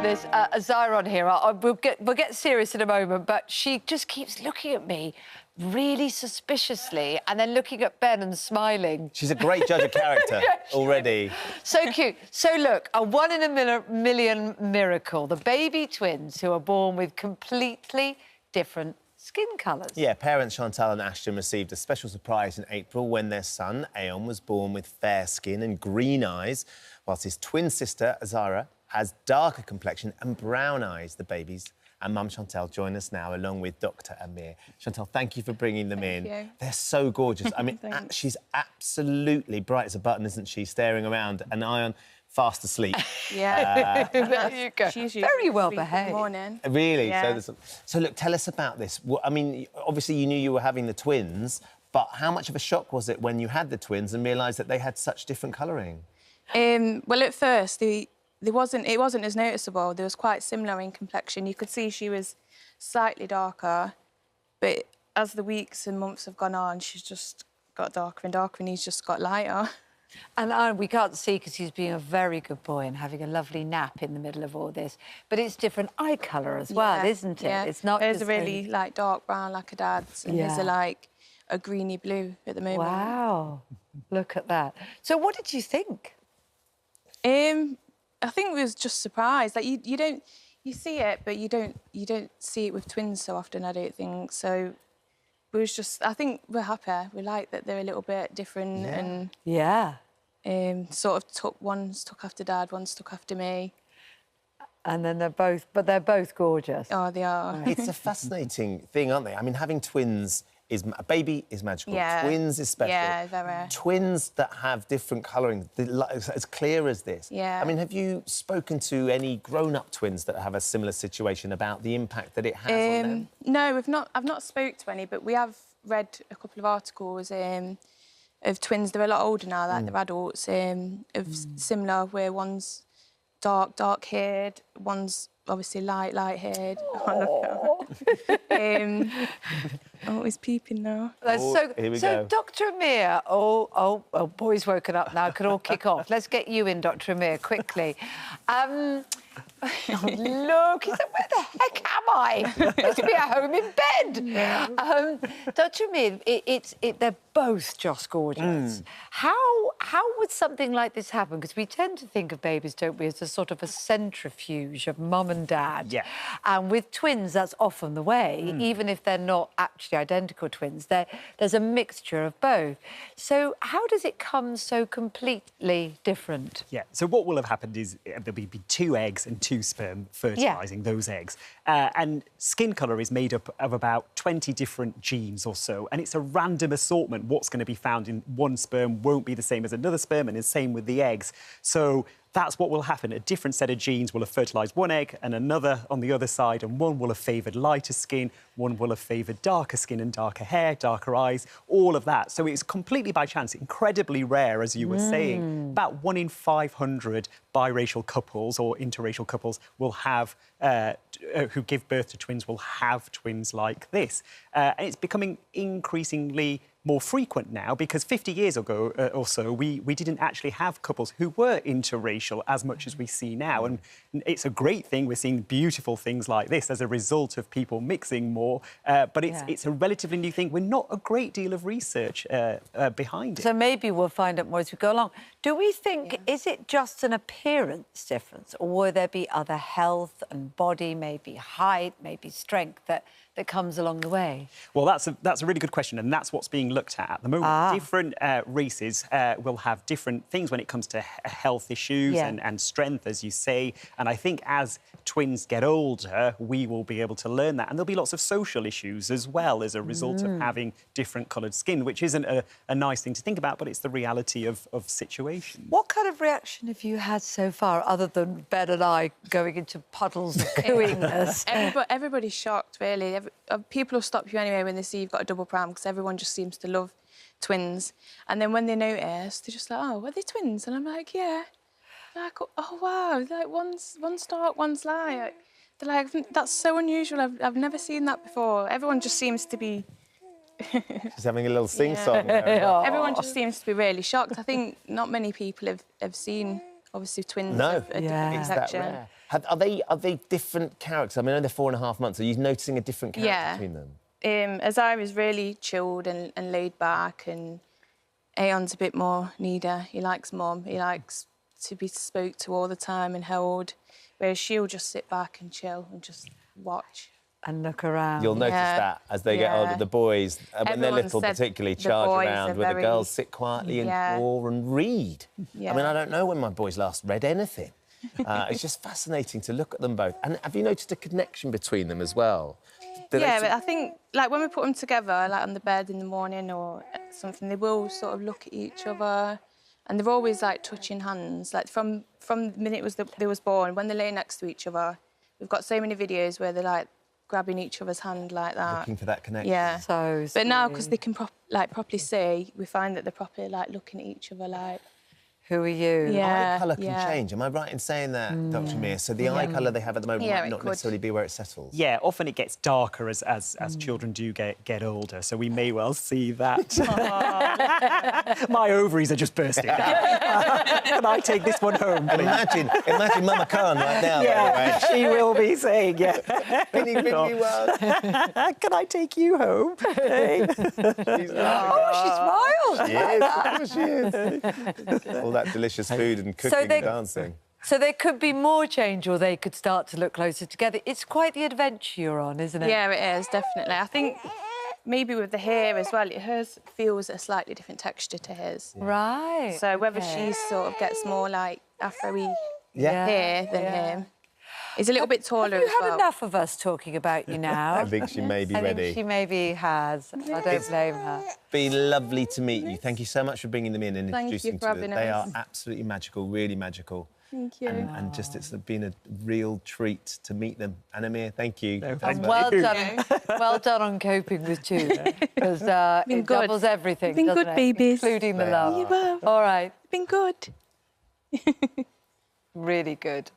this, Azirah on here. We'll get serious in a moment, but she just keeps looking at me really suspiciously and then looking at Ben and smiling. She's a great judge of character already. So cute. So, look, a one in a million miracle. The baby twins who are born with completely different skin colours. Yeah, parents Chantelle and Ashton received a special surprise in April when their son, Ayon, was born with fair skin and green eyes, whilst his twin sister, Azirah, has darker complexion and brown eyes. The babies and mum Chantelle join us now, along with Dr. Amir. Chantelle, thank you for bringing them in. You. They're so gorgeous. I mean, she's absolutely bright as a button, isn't she, staring around, and Ayon fast asleep. Yeah. There you go. She's very well behaved. Morning. Really? Yeah. So, look, tell us about this. I mean, obviously you knew you were having the twins, but how much of a shock was it when you had the twins and realised that they had such different colouring? Well, at first, it wasn't as noticeable. They was quite similar in complexion. You could see she was slightly darker, but as the weeks and months have gone on, she's just got darker and darker, and he's just got lighter. And we can't see because he's being a very good boy and having a lovely nap in the middle of all this. But it's different eye colour as well, isn't it? Yeah. It's not. Hers just are really like dark brown, like a dad's, and his are like a greeny blue at the moment. Wow, look at that. So, what did you think? I think we was just surprised. Like you see it, but you don't see it with twins so often. I don't think so. We was just. I think we're happy. We like that they're a little bit different and sort of one's took after Dad, one's took after me. And then they're both gorgeous. Oh, they are. It's a fascinating thing, aren't they? I mean, having twins a baby is magical. Yeah. Twins is special. Yeah, very. Twins that have different colouring, as clear as this. Yeah. I mean, have you spoken to any grown-up twins that have a similar situation about the impact that it has on them? No, I've not spoke to any, but we have read a couple of articles of twins. They're a lot older now, like they're adults, of similar, where one's dark-haired, one's obviously light-haired. Oh, he's peeping now. Here we go. Dr. Amir, boy's woken up now, can all kick off. Let's get you in, Dr. Amir, quickly. Look, he said, where the heck am I? Supposed to be at home in bed. Dr. Amir, they're both just gorgeous. How would something like this happen? Because we tend to think of babies, don't we, as a sort of a centrifuge of mum and dad. Yeah. And with twins, that's often the way, even if they're not actually identical twins. There's a mixture of both. So how does it come so completely different? Yeah, so what will have happened is there'll be 2 eggs and 2 sperm fertilising those eggs. And skin colour is made up of about 20 different genes or so, and it's a random assortment. What's going to be found in one sperm won't be the same as another sperm, and the same with the eggs. So that's what will happen. A different set of genes will have fertilised one egg and another on the other side, and one will have favoured lighter skin, one will have favoured darker skin and darker hair, darker eyes, all of that. So it's completely by chance, incredibly rare, as you were saying. About 1 in 500 biracial couples or interracial couples will have, who give birth to twins, will have twins like this. And it's becoming increasingly more frequent now, because 50 years ago or so, we didn't actually have couples who were interracial as much as we see now. And it's a great thing. We're seeing beautiful things like this as a result of people mixing more. But it's a relatively new thing. We're not a great deal of research behind it. So maybe we'll find out more as we go along. Do we think, is it just an appearance difference, or will there be other health and body, maybe height, maybe strength that comes along the way? Well, that's a really good question, and that's what's being looked at the moment. Different races will have different things when it comes to health issues and strength, as you say. And I think as twins get older, we will be able to learn that. And there'll be lots of social issues as well as a result of having different coloured skin, which isn't a nice thing to think about, but it's the reality of situations. What kind of reaction have you had so far, other than Ben and I going into puddles of cooingness? Everybody's shocked, really. People will stop you anyway when they see you've got a double pram, because everyone just seems to love twins. And then when they notice, they're just like, oh, are they twins? And I'm like, yeah. Like, oh, wow, like one's dark, one's light. They're like, that's so unusual. I've never seen that before. Everyone just seems to be... She's having a little sing-song. Everyone just seems to be really shocked. I think not many people have seen obviously twins No. of a different It's that complexion. rare. Are they different characters? I mean, I know they're 4.5 months. Are you noticing a different character between them? Azirah is really chilled and laid back, and Ayon's a bit more needer. He likes mum. He likes to be spoke to all the time and held, whereas she'll just sit back and chill and just watch. And look around. You'll notice that as they get older. The boys, when they're Everyone little said particularly, the charge boys around, are where the very- girls sit quietly and draw and read. I mean, I don't know when my boys last read anything. It's just fascinating to look at them both. And have you noticed a connection between them as well? But I think, like, when we put them together, like on the bed in the morning or something, they will sort of look at each other, and they're always, like, touching hands. Like, from the minute they was born, when they lay next to each other, we've got so many videos where they're, like, grabbing each other's hand like that. Looking for that connection. Yeah. So But now, sweet. because they can properly see, we find that they're properly, like, looking at each other, like... Who are you? Yeah. Eye colour can change. Am I right in saying that, Dr. Mir? So the eye colour they have at the moment might not necessarily be where it settles. Yeah, often it gets darker as children do get older, so we may well see that. My ovaries are just bursting out. Can I take this one home, please? Imagine Mama Khan right now. Yeah, she will be saying, yeah. Vinny, well. Can I take you home? Hey. Oh, she smiles. She is, of course she is. All that delicious food and cooking and dancing. So there could be more change, or they could start to look closer together. It's quite the adventure you're on, isn't it? Yeah, it is, definitely. I think maybe with the hair as well, hers feels a slightly different texture to his. Right. So whether she sort of gets more, like, afro-y hair than him. He's a little bit taller Have you as had well. enough of us talking about you now? I think she may be I ready. think she maybe has. I don't blame her. Been lovely to meet you. Thank you so much for bringing them in and Thank you introducing for them to having us. They are us. absolutely magical, really magical. Thank you. And just it's been a real treat to meet them. And Amir, thank you. And well done, well done on coping with two, because it good. doubles everything, Been doesn't good, it? babies. Including the love. You have. All right, Been good. really good.